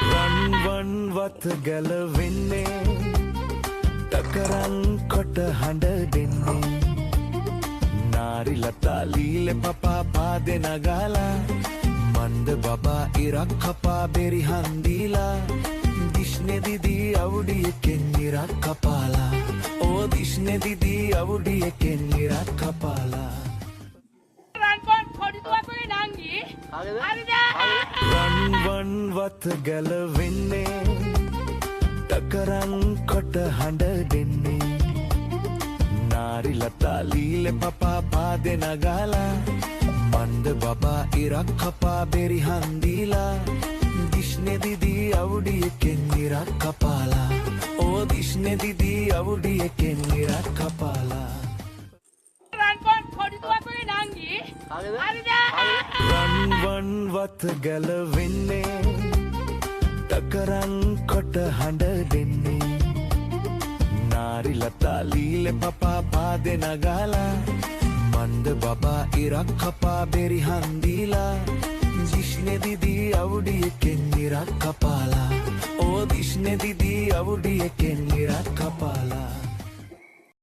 රන්වන් වත ගැලවෙන්නේ තකරන් කොට හඬ දෙන්නේ නාරිලතා ලීල පපා පාදෙ නගාලා මන්ද බබා ඉරක් කපා බෙරි හන්දීලා දිශ්නෙ දිදී අවුඩියකෙන් ඉරක් කපාලා ඕ දිශ්නෙ දිදී අවුඩියකෙන් ඉරක් කපාලා රන්වන් වත ගැලවෙන්නේ තකරන් කොට හඬ දෙන්නේ නාරිලතා ලීල පපා පාදෙ නගාලා මන්ද බබා ඉරක් කපා බෙරි හන්දීලා දිශ්නෙ දිදී අවුඩියකෙන් ඉරක් කපාලා ඕ දිශ්නෙ දිදී අවුඩියකෙන් ඉරක් කපාලා රන්වන් වත ගැලවෙන්නේ තකරන් කොට හඬ දෙන්නේ නාරිලතා ලීල පපා පාදෙ නගාලා මන්ද බබා ඉරක් කපා බෙරි හන්දීලා දිශ්නෙ දිදී අවුඩියකෙන් ඉරක් කපාලා ඕ දිශ්නෙ දිදී අවුඩියකෙන් ඉරක් කපාලා